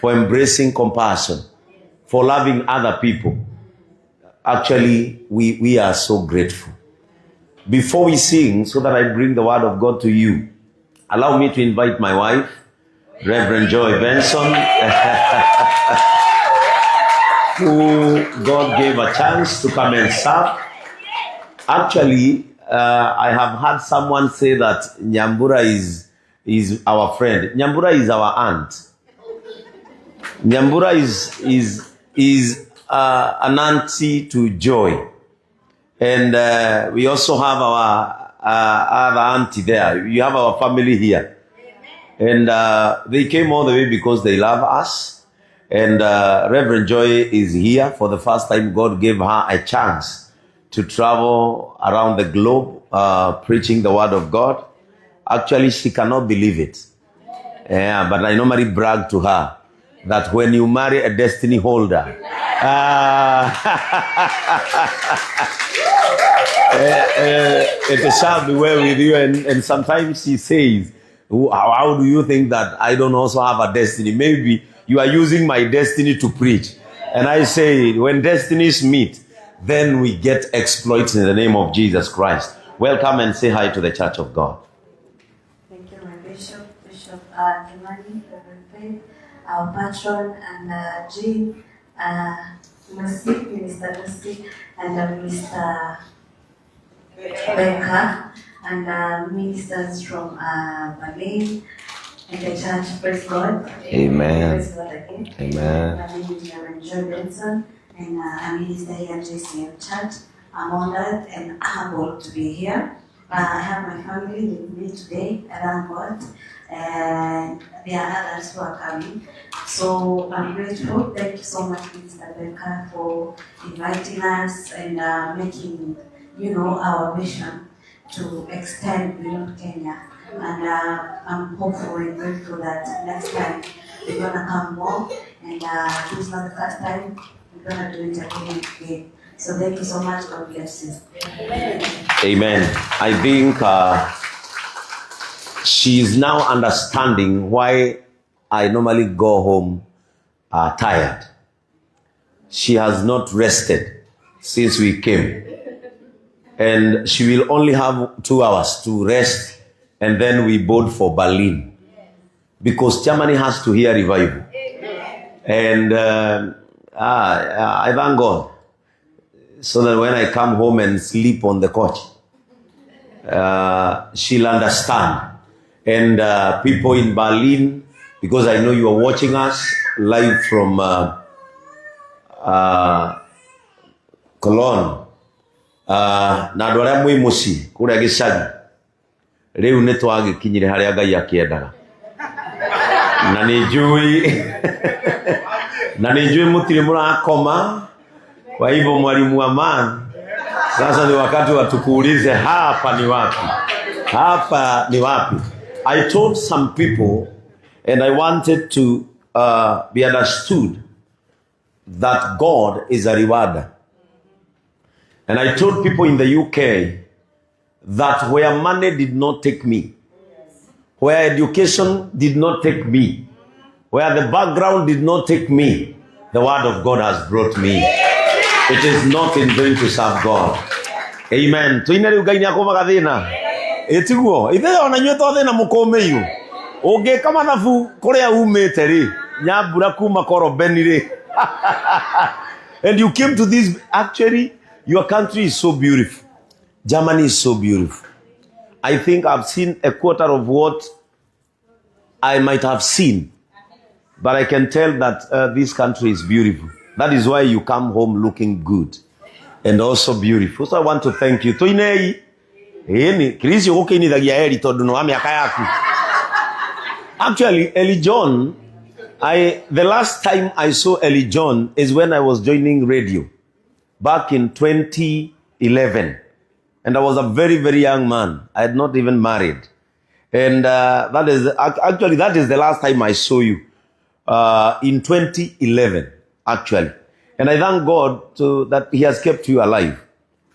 for embracing compassion, for loving other people. Actually, we are so grateful. Before we sing, so that I bring the word of God to you, allow me to invite my wife, Reverend Joy Benson, who God gave a chance to come and serve. Actually, I have heard someone say that Nyambura is our friend. Nyambura is our aunt. Nyambura is an auntie to Joy. And we also have our other auntie there. We have our family here. And they came all the way because they love us. And Reverend Joy is here for the first time. God gave her a chance to travel around the globe preaching the word of God. Actually, she cannot believe it. Yeah, but I normally brag to her that when you marry a destiny holder, it shall be well with you. And sometimes she says, how do you think that I don't also have a destiny? Maybe you are using my destiny to preach. And I say, when destinies meet, then we get exploits in the name of Jesus Christ. Welcome and say hi to the Church of God. Thank you, my Bishop Akionania, Reverend our patron, and Jean, Minister Lucy, and Mr. Becca, and ministers from Berlin and the church. Praise God. Amen. Praise God again. Amen. My name is Reverend Joy Benson, and I'm minister here at JCM Church. I'm honored and humbled to be here. I have my family with me today, around God, and there are others who are coming. So I'm grateful. Thank you so much, Mr. Becca, for inviting us and making, our vision to extend beyond Kenya. And I'm hopeful and grateful that next time we're gonna come more. And this is not the first time we're gonna do it again. So thank you so much. God bless you. Amen. I think she is now understanding why I normally go home tired. She has not rested since we came. And she will only have 2 hours to rest, and then we board for Berlin. Because Germany has to hear revival. And I thank God. So that when I come home and sleep on the couch, she'll understand. And people in Berlin, because I know you are watching us live from Cologne. Na andũ arĩa mwĩ mũciĩ kũrĩa gĩcagi rĩu nĩ twagĩkinyire harĩa Ngai akĩendaga na nĩ njũĩ mũtirĩ mũrakoma. Kwa hivyo mwalimu wa man, sasa ni wakati wa tukuulize hapa ni wapi? Hapa ni wapi? I told some people, and I wanted to be understood that God is a rewarder. And I told people in the UK that where money did not take me, where education did not take me, where the background did not take me, the word of God has brought me. It is not in vain to serve God. Amen. Tuine riu Ngai ni akumaga thina. Etiguo, ithe ona nyue to thina mukomeyo. Ungeka mathabu kuria umite ri, nyambura kuma korobeni ri. And you came to this, actually your country is so beautiful. Germany is so beautiful. I think I've seen a quarter of what I might have seen. But I can tell that this country is beautiful. That is why you come home looking good and also beautiful. So I want to thank you. Actually, Ellie John, the last time I saw Ellie John is when I was joining radio back in 2011. And I was a very, very young man. I had not even married. And that is the last time I saw you. In 2011, actually. And I thank God that He has kept you alive.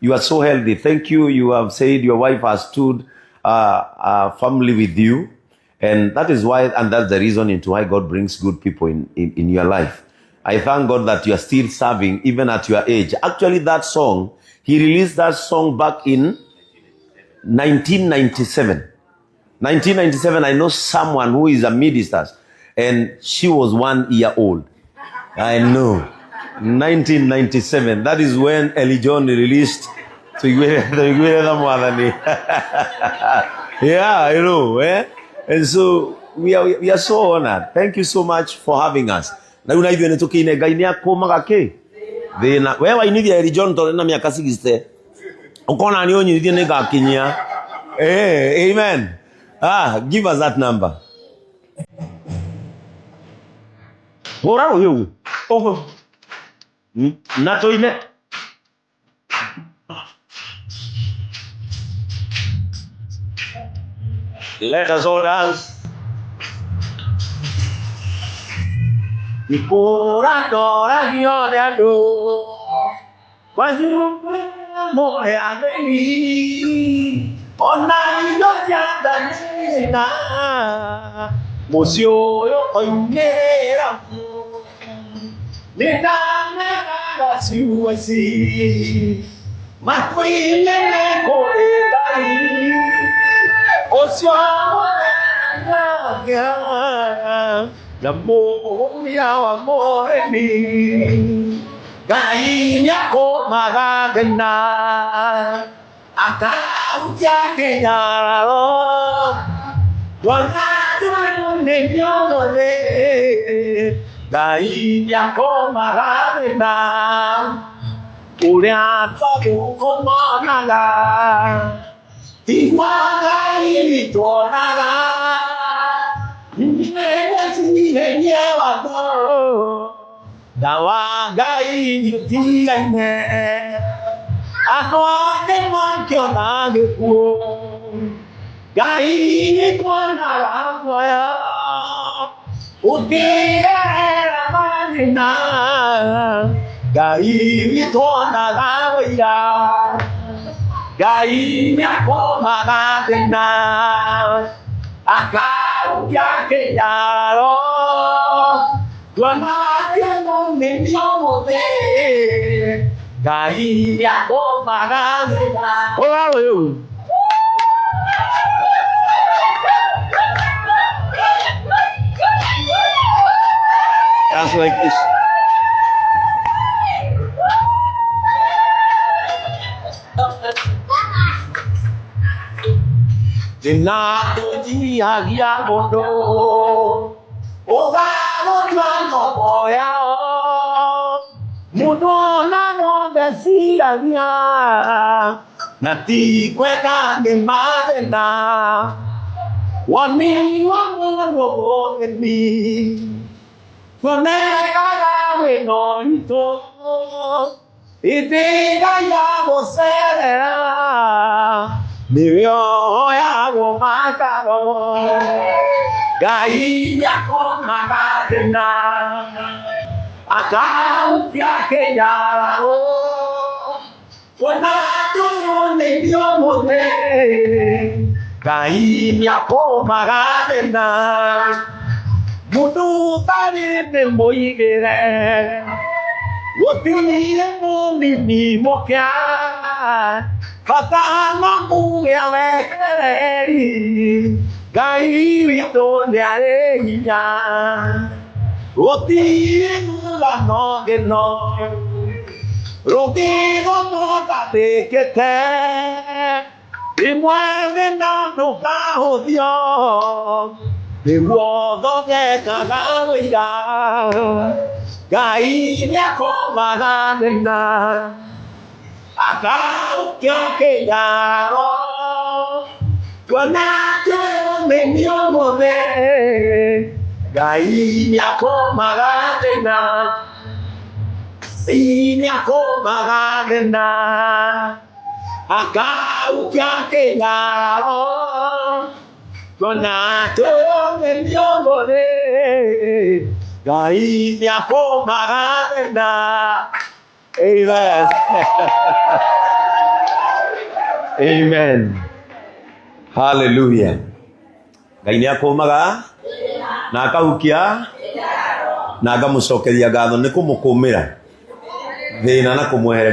You are so healthy. Thank you. You have said your wife has stood family with you. And that is why, and that's the reason into why God brings good people in your life. I thank God that you are still serving even at your age. Actually, that song, he released that song back in 1997. 1997, I know someone who is a minister, and she was 1 year old. I know. 1997. That is when Ellie John released yeah, I know. And so we are so honored. Thank you so much for having us. Na una hivyo nitokine gaini yako magake. Thina wewe inithia Ellie John to na miaka 60. Ukona ni onyi thie nega kinyia. Amen. Give us that number. Ora huyo. Natoine. Let us all dance. Nikora dora hiyo Wazu mo ageni. Ona yo yanda na. Mosio yo oyera. Nena na siwasi. Makwile ko edai. Osio na mo ya amore ni gai ko magagana akau yake yaro wana ne yo le gai ko magagana uria ko magana igual to nada. Dawa gai yuti ne akwa ke man kyo na ku gai ko na ya uti ra manina gai to na ya gai ko ma na akau yake yaro wana yano ninyo de gai yako magana ora yo that's like this. Dina di agia bondo oga no boya mudo na no besia nati kweka ni madena wani wo ni fonega we no ito ite ya go será Mio ya go makaro gai ya ko magadena akau yake ya wana tu ne dio mo gai ya ko magadena mudu tani ne moigere woti mo ni mo kya Fatana mugeleri gai to nyare nya roti la no que no roti no te que te y mueve no bajo Dios de modo que cada ya gai ya coma na akau yake yaro wana yo menyo mo gai yako magana yako magana akau yake yaro wana yo menyo mo gai yako magana. Amen. Amen. Hallelujah. Ngai nĩ akũmaga na akahukia na ngamucokeria ngatho nĩ kũmũkũmĩra thĩna na kũmwehereria